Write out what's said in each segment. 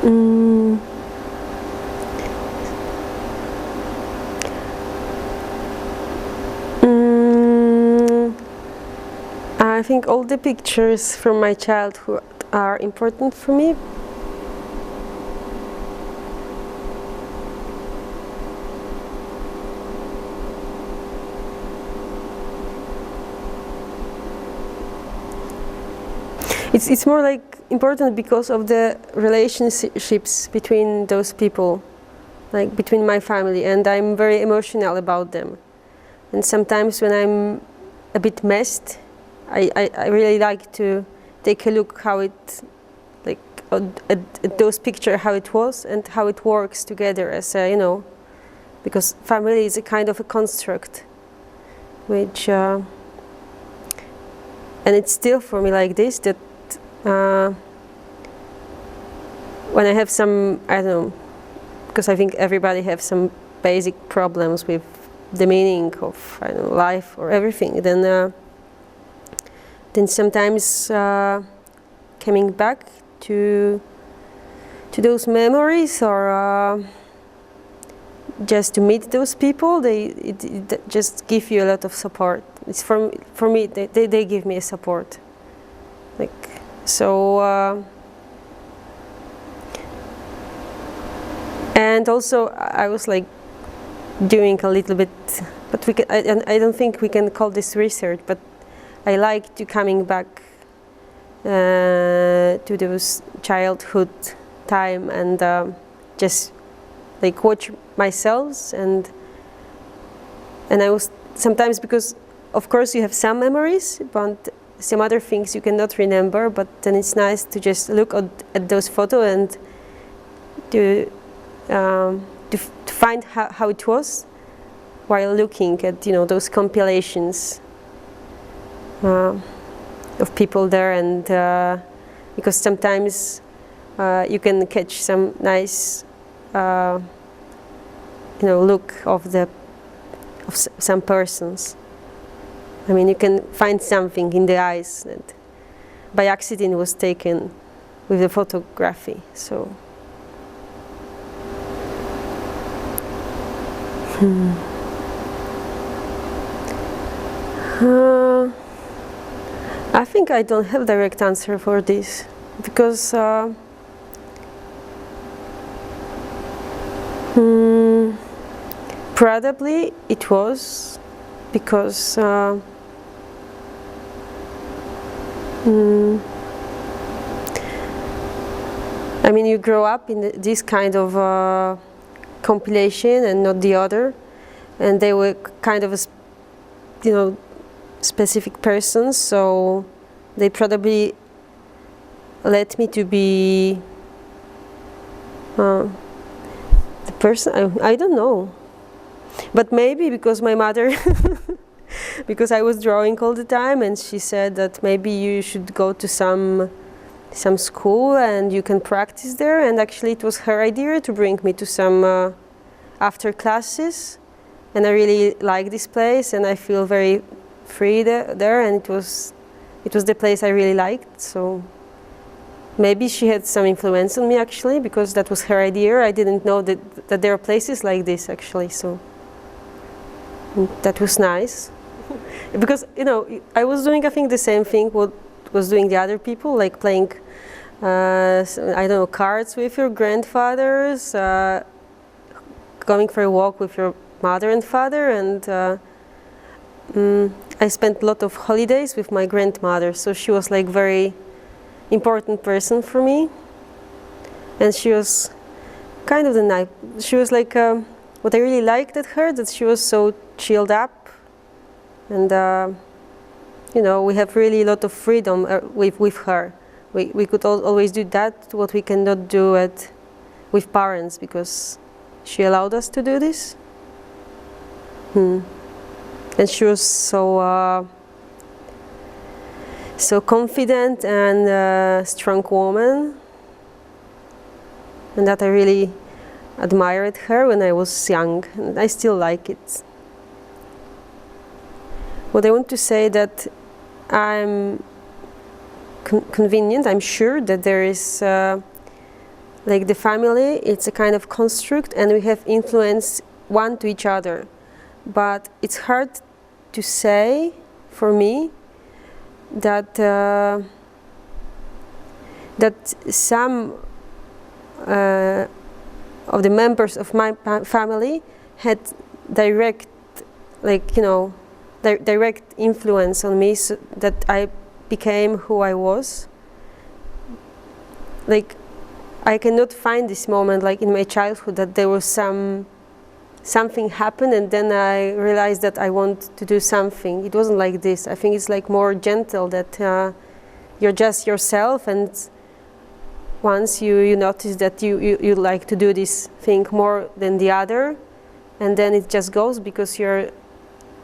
Mm. I think all the pictures from my childhood are important for me. It's more like important because of the relationships between those people, like between my family, and I'm very emotional about them. And sometimes when I'm a bit messed, I really like to take a look how it, like at those pictures, how it was and how it works together as a, you know, because family is a kind of a construct, which, and it's still for me like this, that when I have some, I don't know, because I think everybody has some basic problems with the meaning of, I don't know, life or everything, then sometimes coming back to those memories, or just to meet those people, it just give you a lot of support. It's for me, they give me a support. Like, so, and also I was like doing a little bit, but I don't think we can call this research, but I like to coming back to those childhood time and just like watch myself, and I was sometimes, because of course you have some memories, but some other things you cannot remember, but then it's nice to just look at those photos and to find how it was while looking at, you know, those compilations of people there, and because sometimes you can catch some nice you know, look of some persons. I mean, you can find something in the eyes that by accident was taken with the photography. So, I think I don't have direct answer for this, because probably it was because I mean, you grow up in this kind of compilation and not the other, and they were kind of a, you know, specific persons, so they probably led me to be the person. I don't know, but maybe because my mother because I was drawing all the time, and she said that maybe you should go to some school and you can practice there, and actually it was her idea to bring me to some after classes, and I really like this place and I feel very free there, and it was the place I really liked. So maybe she had some influence on me, actually, because that was her idea. I didn't know that there are places like this, actually, so that was nice. Because, you know, I was doing, I think, the same thing what was doing the other people, like playing I don't know, cards with your grandfathers, going for a walk with your mother and father, and I spent a lot of holidays with my grandmother, so she was like very important person for me, and she was kind of the nice. She was like what I really liked at her, that she was so chilled up, and you know, we have really a lot of freedom with her. We could always do that what we cannot do with parents, because she allowed us to do this. And she was so so confident and strong woman, and that I really admired her when I was young, and I still like it. What I want to say, that I'm convenient. I'm sure that there is like the family, it's a kind of construct, and we have influence one to each other. But it's hard to say for me that that some of the members of my family had direct, like, you know, direct influence on me, so that I became who I was. Like, I cannot find this moment, like in my childhood, that there was something happened and then I realized that I want to do something. It wasn't like this. I think it's like more gentle, that you're just yourself, and once you notice that you like to do this thing more than the other, and then it just goes, because you're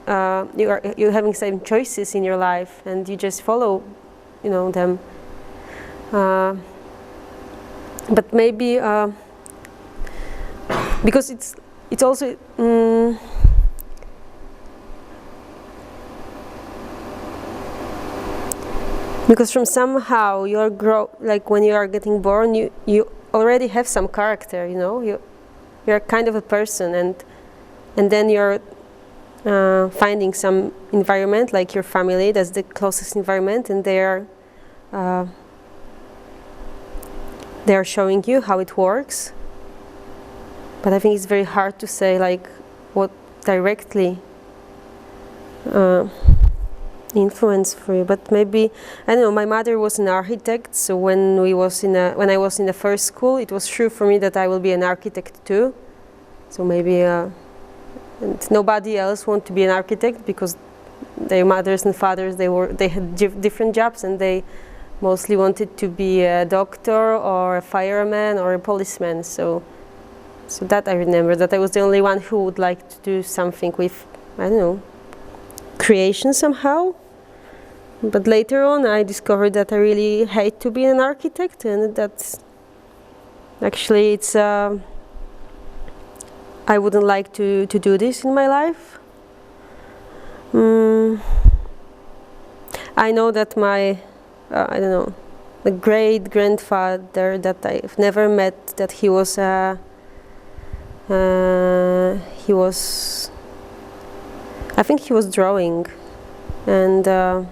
having same choices in your life, and you just follow, you know, them. But maybe because it's also because from somehow like when you are getting born, you already have some character, you know, you're kind of a person, and then you're finding some environment, like your family, that's the closest environment, and they're showing you how it works. But I think it's very hard to say, like, what directly influence for you. But maybe, I don't know, my mother was an architect, so when I was in the first school, it was true for me that I will be an architect too. So maybe and nobody else wanted to be an architect, because their mothers and fathers, they had different jobs, and they mostly wanted to be a doctor or a fireman or a policeman. So that I remember, that I was the only one who would like to do something with, I don't know, creation somehow. But later on I discovered that I really hate to be an architect, and that's actually I wouldn't like to do this in my life. I know that my I don't know, the great grandfather that I've never met, that he was I think he was drawing, and I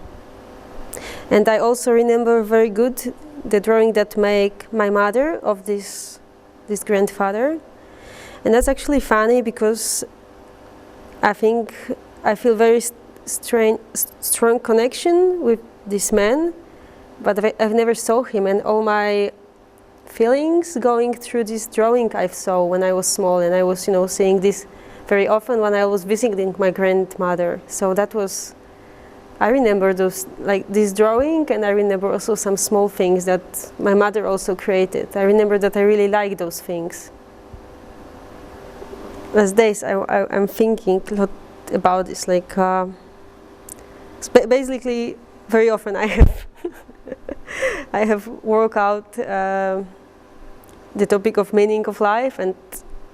also remember very good the drawing that made my mother of this grandfather. And that's actually funny, because I think I feel very strong connection with this man, but I've never saw him, and all my feelings going through this drawing I saw when I was small, and I was, you know, seeing this very often when I was visiting my grandmother. So that was, I remember those, like this drawing, and I remember also some small things that my mother also created. I remember that I really like those things. These days I'm thinking a lot about this, like basically very often I have I have worked out the topic of meaning of life and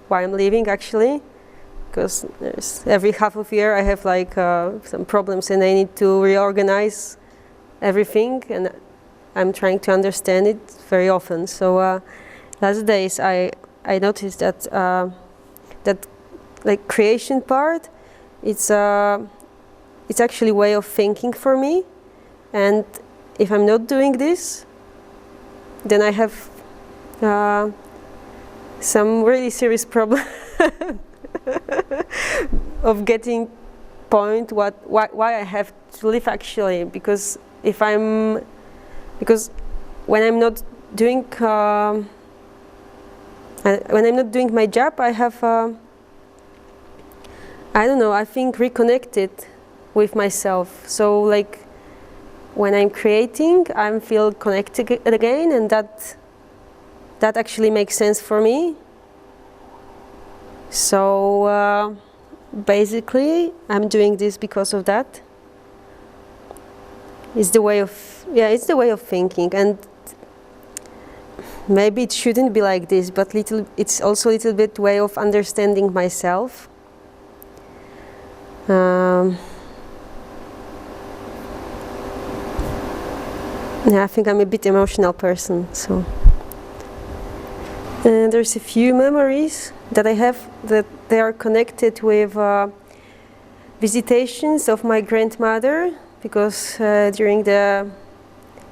why I'm living, actually, because every half of year I have like some problems, and I need to reorganize everything, and I'm trying to understand it very often. So last days I noticed that that like creation part, it's actually a way of thinking for me, and if I'm not doing this, then I have some really serious problem of getting point why I have to live, actually, because when I'm not doing my job, I have I don't know, I think reconnected with myself. So like when I'm creating, I feel connected again, and that actually makes sense for me. So basically I'm doing this because of that. It's the way of thinking, and maybe it shouldn't be like this, but it's also a little bit way of understanding myself. Yeah, I think I'm a bit emotional person, so And there's a few memories that I have that they are connected with visitations of my grandmother, because during the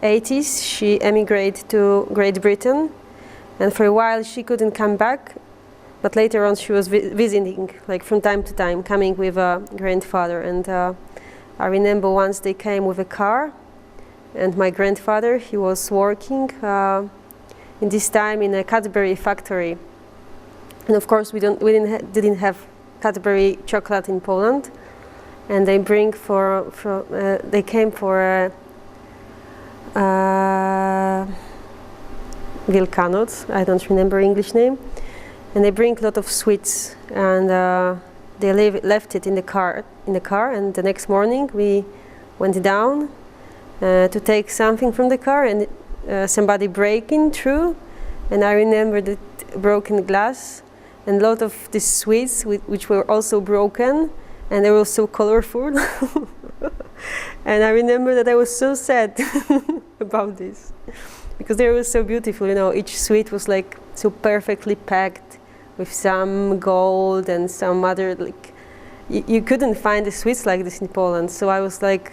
80s she emigrated to Great Britain, and for a while she couldn't come back, but later on she was visiting, like from time to time, coming with a grandfather. And I remember once they came with a car, and my grandfather, he was working in this time in a Cadbury factory, and of course we didn't have Cadbury chocolate in Poland, and they came for Wielkanoc, I don't remember English name, and they bring a lot of sweets, and they left it in the car, and the next morning we went down to take something from the car, and somebody breaking through, and I remember the broken glass and a lot of these sweets which were also broken, and they were so colorful. And I remember that I was so sad about this, because they were so beautiful, you know, each sweet was like so perfectly packed with some gold and some other, like, you couldn't find the sweets like this in Poland. So I was like,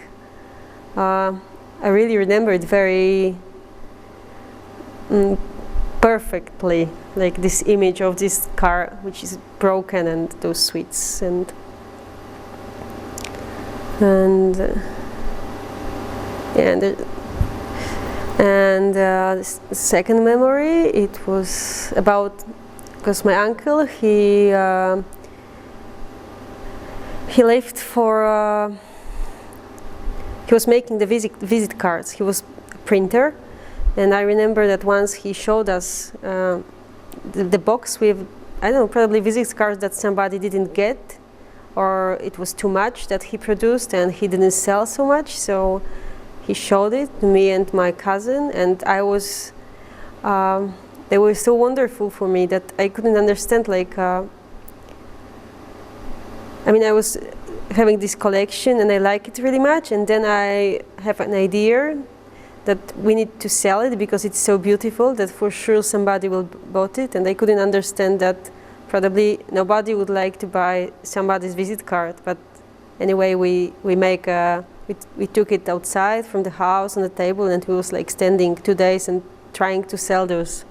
I really remember it very perfectly, like this image of this car which is broken and those sweets. And the second memory, it was about, because my uncle, he left for he was making the visit cards. He was a printer, and I remember that once he showed us the box with, I don't know, probably visit cards that somebody didn't get, or it was too much that he produced and he didn't sell so much, so he showed it to me and my cousin, and I was they were so wonderful for me that I couldn't understand, like I mean, I was having this collection and I like it really much, and then I have an idea that we need to sell it because it's so beautiful that for sure somebody will bought it, and I couldn't understand that probably nobody would like to buy somebody's visit card. But anyway, we took it outside from the house on the table, and we was like standing 2 days and trying to sell those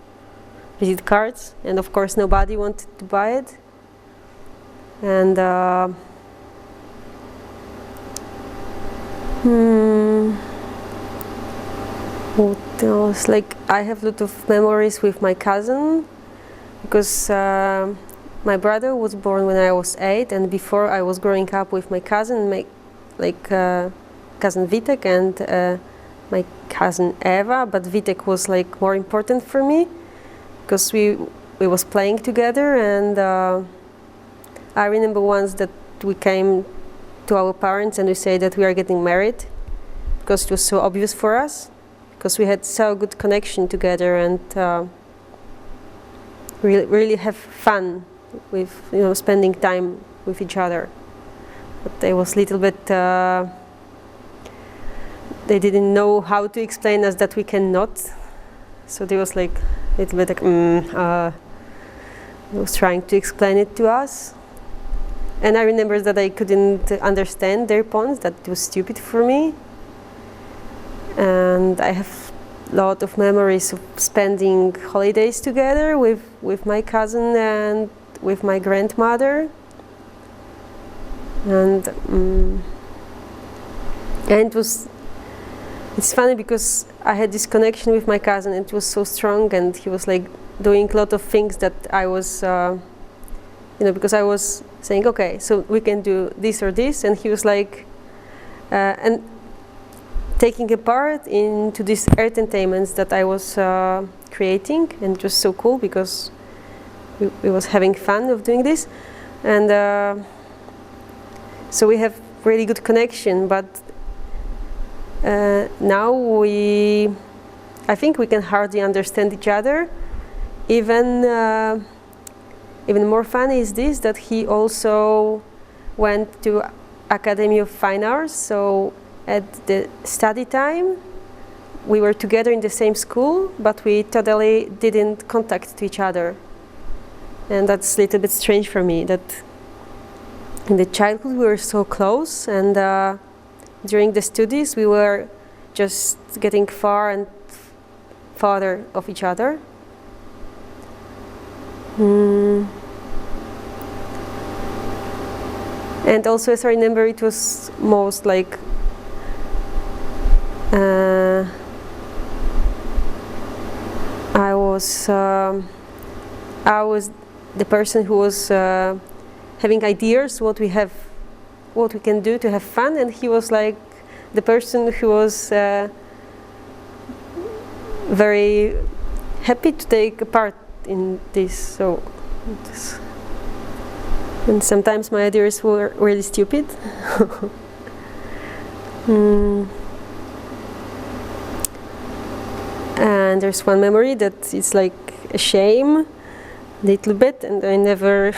visit cards, and of course nobody wanted to buy it. And what else? Like, I have a lot of memories with my cousin, because my brother was born when I was 8, and before I was growing up with my cousin, cousin Vitek and my cousin Eva, but Vitek was like more important for me because we was playing together. And I remember once that we came to our parents and we said that we are getting married, because it was so obvious for us, because we had so good connection together, and really have fun with, you know, spending time with each other. But they was a little bit they didn't know how to explain us that we cannot, so they was like a little bit like was trying to explain it to us. And I remember that I couldn't understand their points, that it was stupid for me. And I have a lot of memories of spending holidays together with my cousin and with my grandmother. And it's funny because I had this connection with my cousin, and it was so strong, and he was like doing a lot of things that I was, you know, because I was saying, okay, so we can do this or this, and he was like, and taking a part into these entertainments that I was creating, and it was so cool because we was having fun of doing this, and so we have really good connection. But now I think we can hardly understand each other. Even more funny is this, that he also went to Academy of Fine Arts, so at the study time we were together in the same school, but we totally didn't contact each other. And that's a little bit strange for me, that in the childhood we were so close, and during the studies we were just getting far and farther of each other. And also, as I remember, it was most like I was the person who was having ideas what we can do to have fun, and he was like the person who was very happy to take a part in this. So, and sometimes my ideas were really stupid. And there's one memory that is like a shame, a little bit, and I never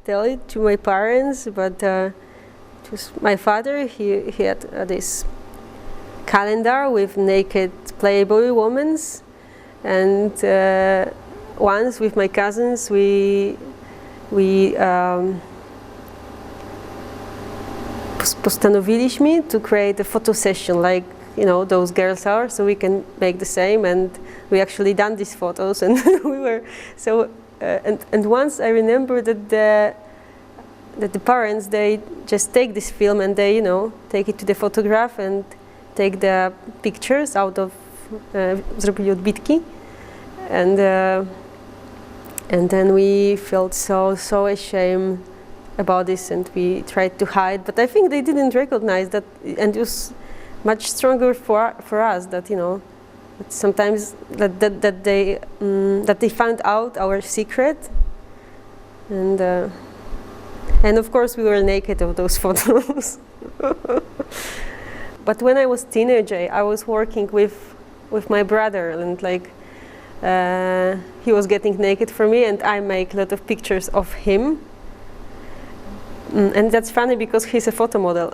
tell it to my parents, but it was my father. He had this calendar with naked Playboy women, and once with my cousins we postanowiliśmy to create a photo session, like, you know, those girls are, so we can make the same, and we actually done these photos, and we were so and once I remember that the parents, they just take this film and they, you know, take it to the photograph and take the pictures out of zrobili odbitki, and then we felt so ashamed about this, and we tried to hide, but I think they didn't recognize that, and it was much stronger for us that, you know, that sometimes that they found out our secret, and of course we were naked of those photos. But when I was teenager, I was working with my brother, and like he was getting naked for me, and I make a lot of pictures of him. And that's funny because he's a photo model.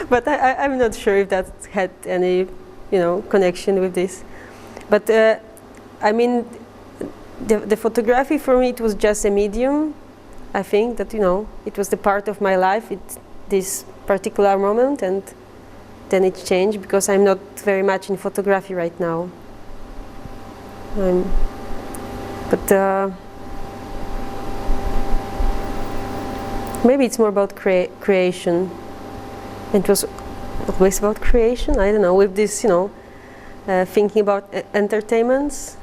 But I'm not sure if that had any, you know, connection with this. But I mean, the photography for me, it was just a medium. I think that, you know, it was the part of my life at this particular moment, and then it changed because I'm not very much in photography right now. But maybe it's more about creation. It was always about creation. I don't know, with this, you know, thinking about entertainments.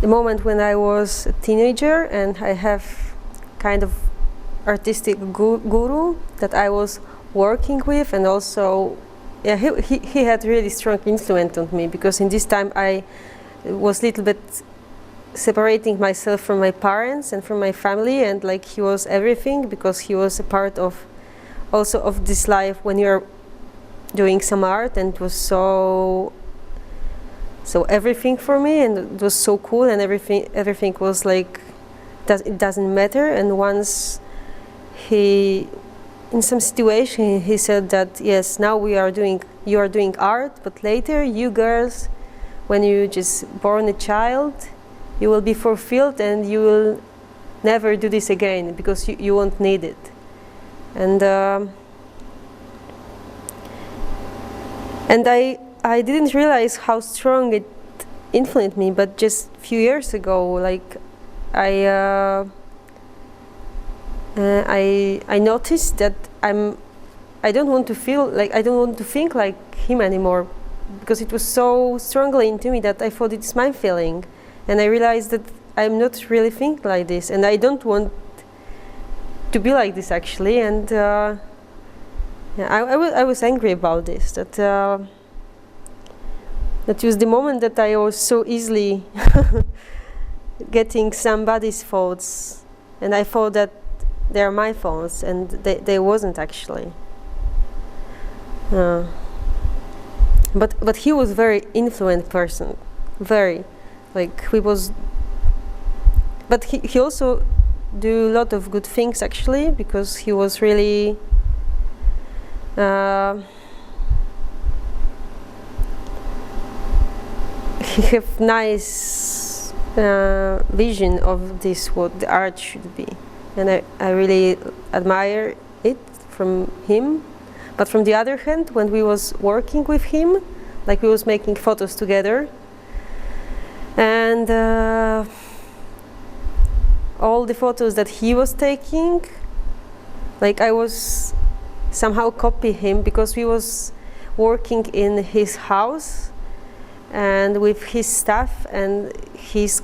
The moment when I was a teenager and I have kind of artistic guru that I was working with, and also, yeah, he had really strong influence on me, because in this time I was a little bit separating myself from my parents and from my family, and like he was everything, because he was a part of also of this life when you're doing some art, and it was so everything for me, and it was so cool, and everything was like it doesn't matter. And once he, in some situation, he said that yes, now you are doing art, but later you girls, when you just born a child, you will be fulfilled and you will never do this again, because you won't need it. And I didn't realize how strong it influenced me, but just a few years ago, like I noticed that I don't want to feel like, I don't want to think like him anymore, because it was so strongly into me that I thought it's my feeling. And I realized that I'm not really thinking like this, and I don't want to be like this actually. And yeah, I was angry about this. That was the moment that I was so easily getting somebody's thoughts, and I thought that they are my thoughts, and they wasn't actually. But he was very influential person, very. Like he was, but he also do a lot of good things actually, because he was really Uh, he have nice vision of this, what the art should be, and I really admire it from him. But from the other hand, when we was working with him, like we was making photos together, and all the photos that he was taking, like I was somehow copy him, because we was working in his house and with his stuff, and his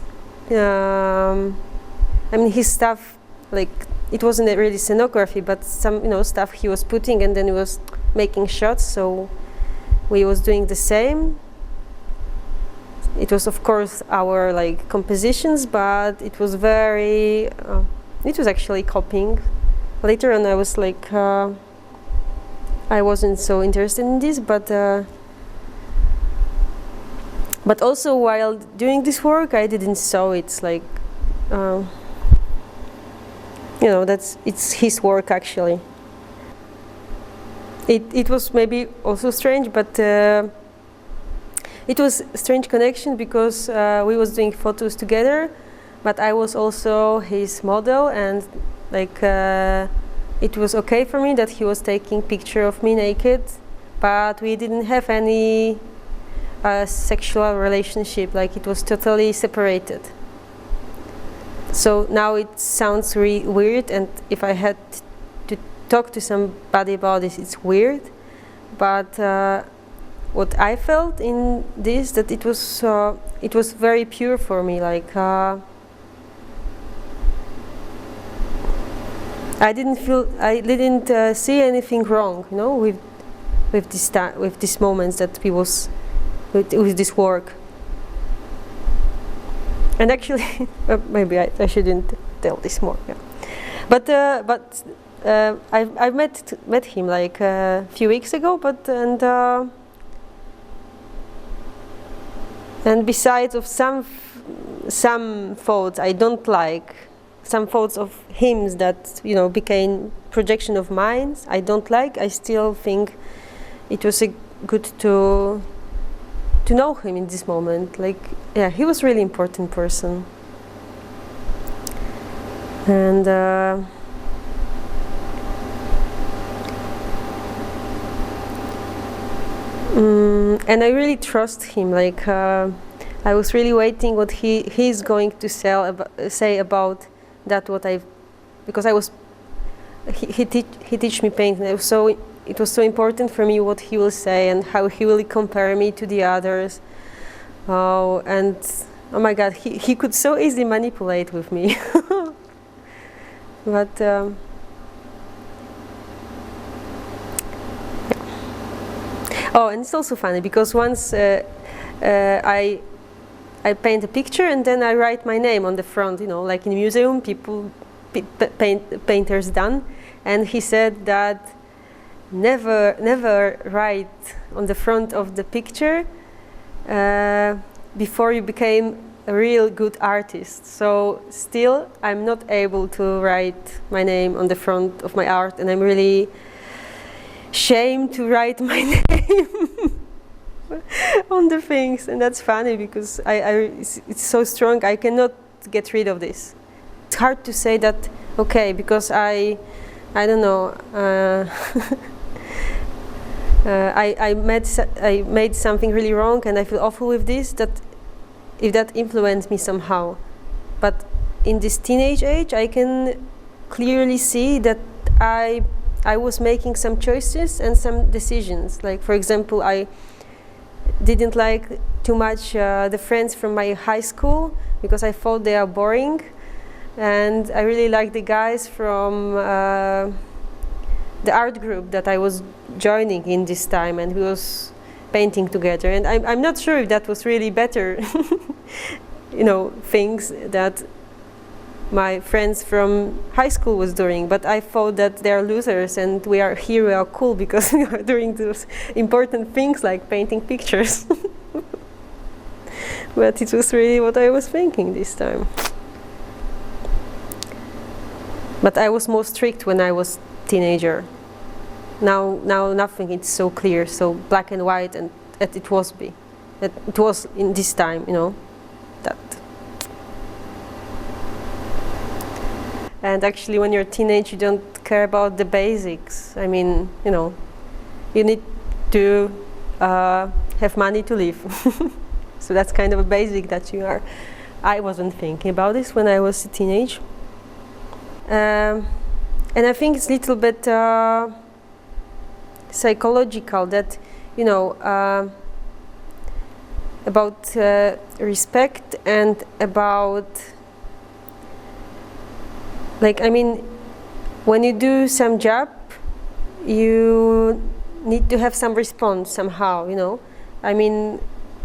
I mean his stuff, like it wasn't really scenography, but some stuff he was putting, and then he was making shots, so we was doing the same. It was of course our like compositions, but it was very it was actually copying. Later on I was like I wasn't so interested in this, but also while doing this work I didn't saw it's like it's his work actually. It was maybe also strange, but it was a strange connection, because we was doing photos together, but I was also his model, and like it was okay for me that he was taking picture of me naked, but we didn't have any sexual relationship, like it was totally separated. So now it sounds really weird, and if I had to talk to somebody about this, it's weird, but what I felt in this, that it was very pure for me, like I didn't see anything wrong, with these moments that we was with this work. And actually, maybe I shouldn't tell this more. Yeah. But I met him like a few weeks ago. And besides of some thoughts I don't like, some thoughts of him that became projection of mine I don't like, I still think it was good to know him in this moment. Like, yeah, he was really important person. And and I really trust him. Like I was really waiting what he's going to say about that. Because I was he teach me painting. So it was so important for me what he will say and how he will compare me to the others. And oh my God, he could so easily manipulate with me. But oh, and it's also funny because once I paint a picture and then I write my name on the front, like in a museum, painters done, and he said that never write on the front of the picture before you became a real good artist. So still I'm not able to write my name on the front of my art, and I'm really ashamed to write my name on the things. And that's funny because it's so strong, I cannot get rid of this. It's hard to say that, okay, because I don't know, I made something really wrong and I feel awful with this, that if that influenced me somehow. But in this teenage age I can clearly see that I was making some choices and some decisions. Like, for example, I didn't like too much the friends from my high school because I thought they are boring, and I really liked the guys from the art group that I was joining in this time, and we was painting together. And I'm not sure if that was really better, things that my friends from high school was doing, but I thought that they are losers and we are cool because we are doing those important things like painting pictures. But it was really what I was thinking this time. But I was more strict when I was teenager. now nothing is so clear, so black and white, and that it was in this time, that. And actually, when you're a teenage, you don't care about the basics. I mean, you need to have money to live. So that's kind of a basic that you are. I wasn't thinking about this when I was a teenage. And I think it's a little bit psychological that, about respect and about, when you do some job, you need to have some response somehow,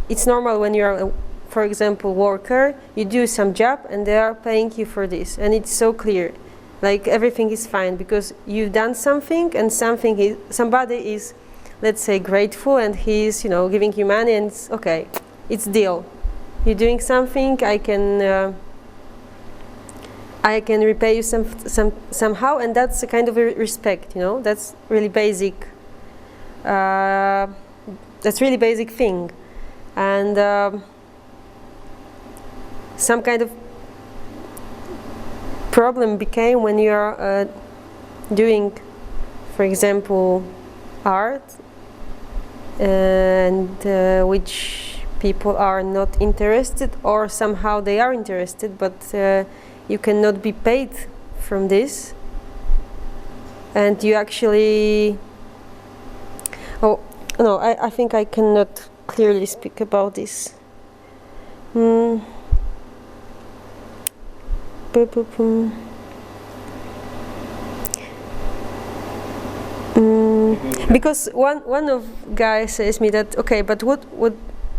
it's normal when you're, for example, worker, you do some job and they are paying you for this, and it's so clear, like everything is fine because you've done something, and somebody is, let's say, grateful, and he's, giving you money, and it's okay, it's deal. You're doing something, I can repay you somehow, and that's a kind of a respect, that's really basic. That's really basic thing, and some kind of problem became when you are doing, for example, art, and which people are not interested, or somehow they are interested, but you cannot be paid from this, and you actually. Oh no, I think I cannot clearly speak about this. Because one of guys says me that, okay, but what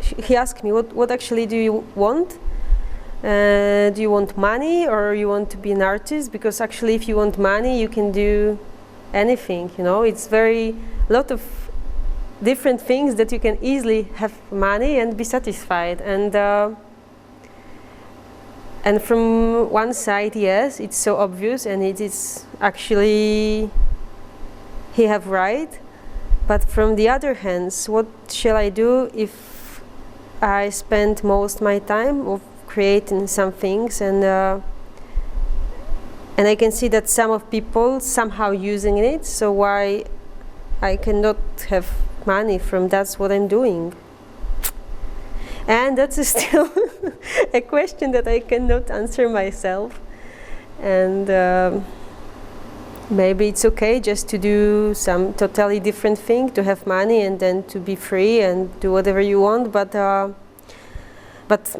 he asked me, what actually do you want? Do you want money, or you want to be an artist? Because actually, if you want money, you can do anything. It's very lot of different things that you can easily have money and be satisfied. And from one side, yes, it's so obvious, and it is actually he have right. But from the other hand, what shall I do if I spend most my time of creating some things, and I can see that some of people somehow using it, so why I cannot have money from that's what I'm doing? And that's still a question that I cannot answer myself, and maybe it's okay just to do some totally different thing, to have money and then to be free and do whatever you want, but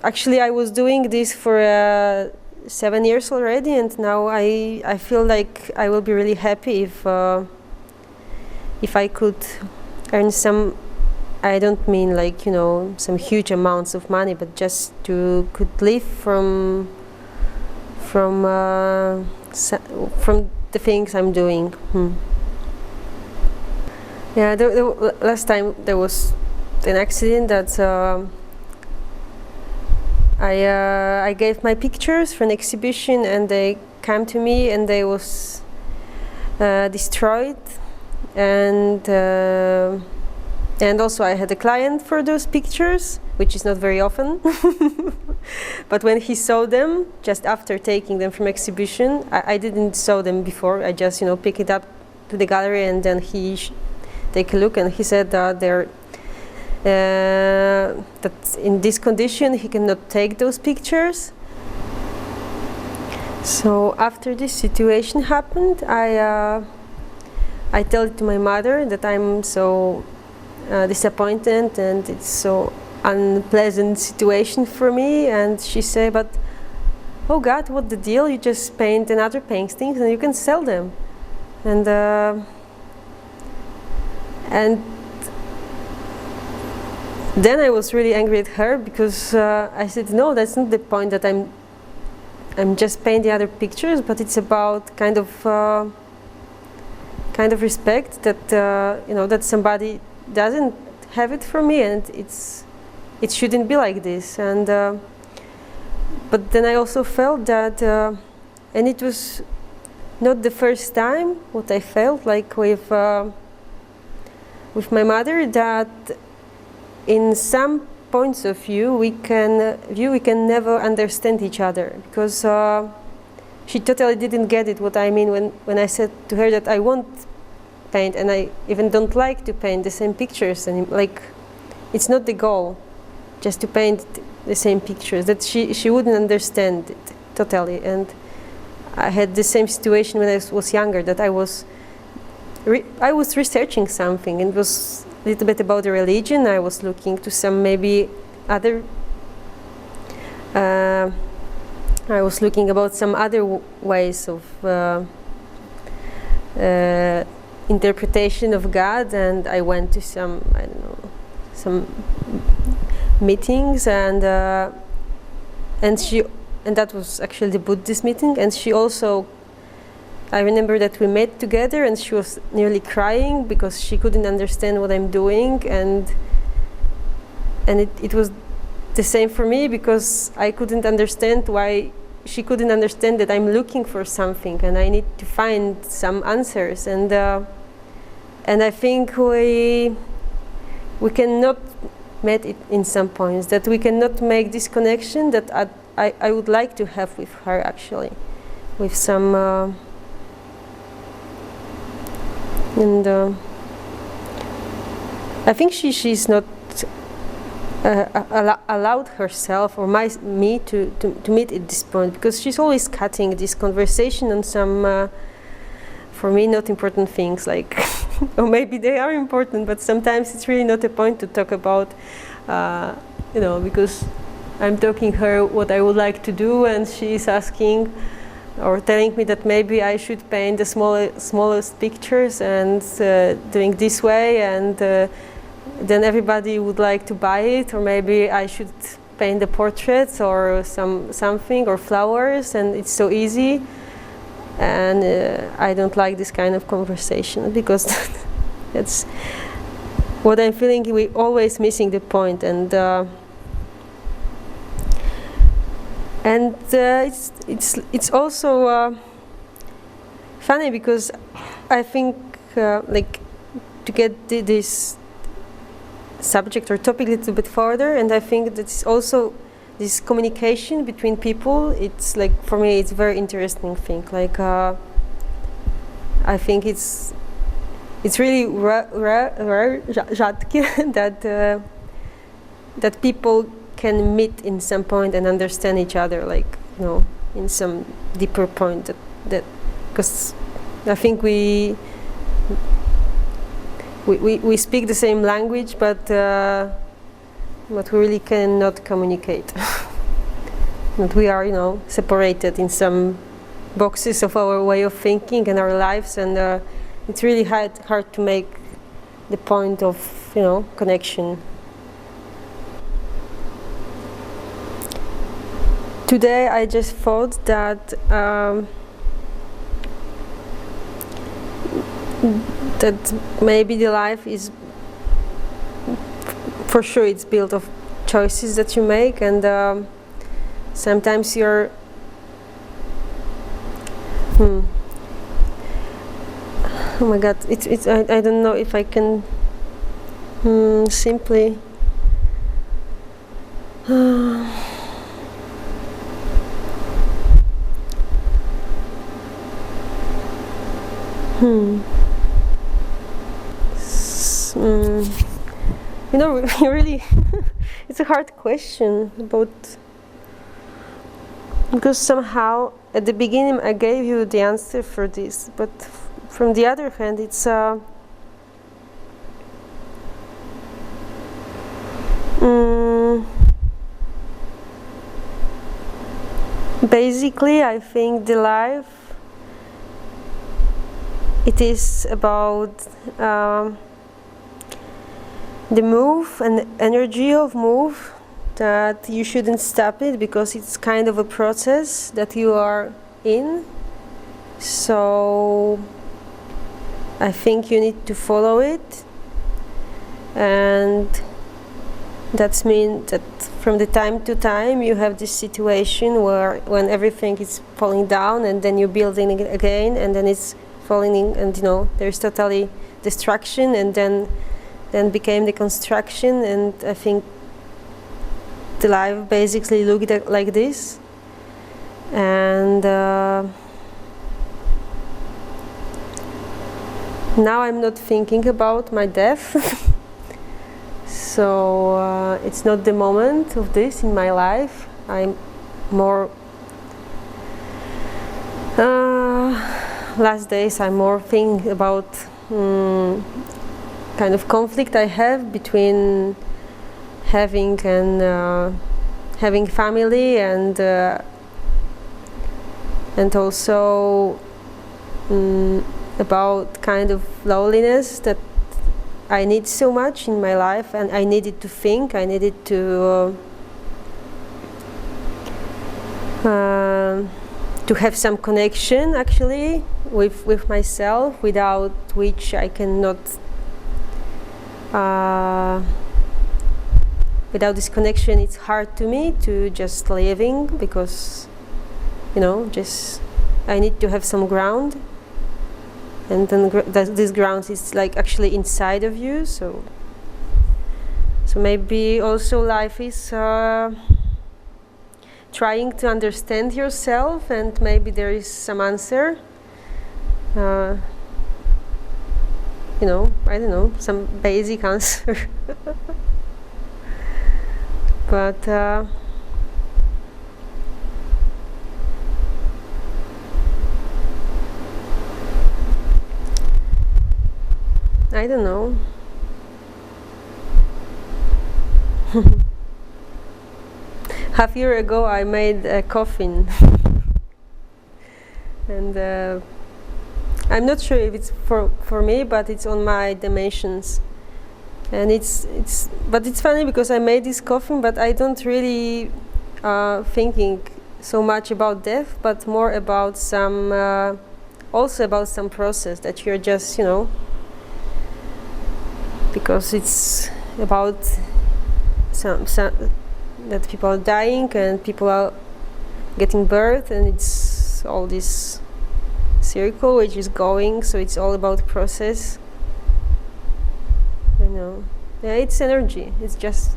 actually I was doing this for 7 years already, and now I feel like I will be really happy if I could earn some, I don't mean like, some huge amounts of money, but just to could live from the things I'm doing. Yeah, the last time there was an accident that I gave my pictures for an exhibition, and they came to me and they was destroyed, and also I had a client for those pictures, which is not very often. But when he saw them, just after taking them from exhibition, I didn't saw them before, I just pick it up to the gallery, and then he take a look, and he said that that in this condition he cannot take those pictures. So after this situation happened, I tell it to my mother that I'm so disappointed, and it's so unpleasant situation for me, and she said, but oh God, what the deal, you just paint another paintings and you can sell them. And then I was really angry at her, because I said, no, that's not the point, that I'm just painting other pictures, but it's about kind of respect that that somebody doesn't have it for me, and it shouldn't be like this. And but then I also felt that, and it was not the first time what I felt like with with my mother that in some points of view we can never understand each other, because she totally didn't get it what I mean when I said to her that I won't paint and I even don't like to paint the same pictures, and like it's not the goal just to paint the same pictures, that she wouldn't understand it totally. And I had the same situation when I was younger, that I was researching something, and it was a little bit about the religion. I was looking to some maybe other I was looking about some other ways of interpretation of God, and I went to some, I don't know, some meetings, and that was actually the Buddhist meeting. And she also, I remember that we met together, and she was nearly crying because she couldn't understand what I'm doing, and it was the same for me, because I couldn't understand why she couldn't understand that I'm looking for something and I need to find some answers. And I think we cannot meet it in some points, that we cannot make this connection that I would like to have with her, actually, with some I think she's not allowed herself or me to meet at this point, because she's always cutting this conversation on some for me not important things, like or maybe they are important, but sometimes it's really not a point to talk about, because I'm talking her what I would like to do, and she's asking or telling me that maybe I should paint the smallest pictures and doing this way, and then everybody would like to buy it, or maybe I should paint the portraits or something, or flowers, and it's so easy. And I don't like this kind of conversation, because that's what I'm feeling. We're always missing the point, and it's also funny, because I think like to get this subject or topic a little bit further, and I think that's also this communication between people. It's like, for me, it's a very interesting thing. Like I think it's really rare that people can meet in some point and understand each other, like, in some deeper point, that because I think we speak the same language, but we really cannot communicate. That we are, separated in some boxes of our way of thinking and our lives, and it's really hard to make the point of, connection. Today I just thought that that maybe the life is, for sure, it's built of choices that you make, and sometimes you're oh my god, it's I don't know if I can simply really it's a hard question, because somehow at the beginning I gave you the answer for this, but from the other hand, it's basically, I think the life, it is about the move and the energy of move, that you shouldn't stop it, because it's kind of a process that you are in. So I think you need to follow it, and that means that from the time to time you have this situation when everything is falling down, and then you're building it again, and then it's falling in, and there's totally destruction, and then then became the construction, and I think the life basically looked like this. And now I'm not thinking about my death. So it's not the moment of this in my life. I'm more last days I'm more thinking about kind of conflict I have between having family and also about kind of loneliness that I need so much in my life, and I needed to think, I needed to have some connection actually with myself, without which I cannot, without this connection it's hard to me to just living, because just I need to have some ground, and then this ground is like actually inside of you. So maybe also life is trying to understand yourself, and maybe there is some answer. I don't know, some basic answer. But I don't know. Half year ago I made a coffin. And I'm not sure if it's for me, but it's on my dimensions. And it's funny because I made this coffin, but I don't really thinking so much about death, but more about some also about some process that you're just because it's about some that people are dying and people are getting birth, and it's all this circle which is going, so it's all about process. Yeah, it's energy, it's just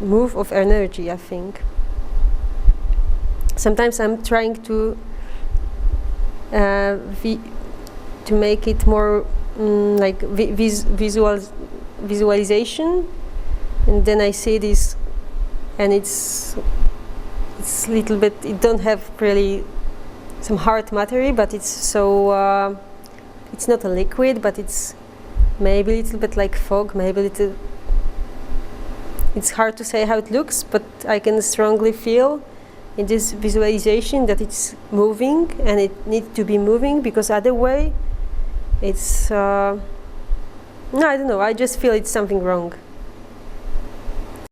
move of energy, I think. Sometimes I'm trying to make it more like visualization, and then I see this, and it's little bit, it don't have really some hard material, but it's so it's not a liquid, but it's maybe a little bit like fog, maybe a little, it's hard to say how it looks, but I can strongly feel in this visualization that it's moving, and it needs to be moving, because other way it's no, I don't know, I just feel it's something wrong.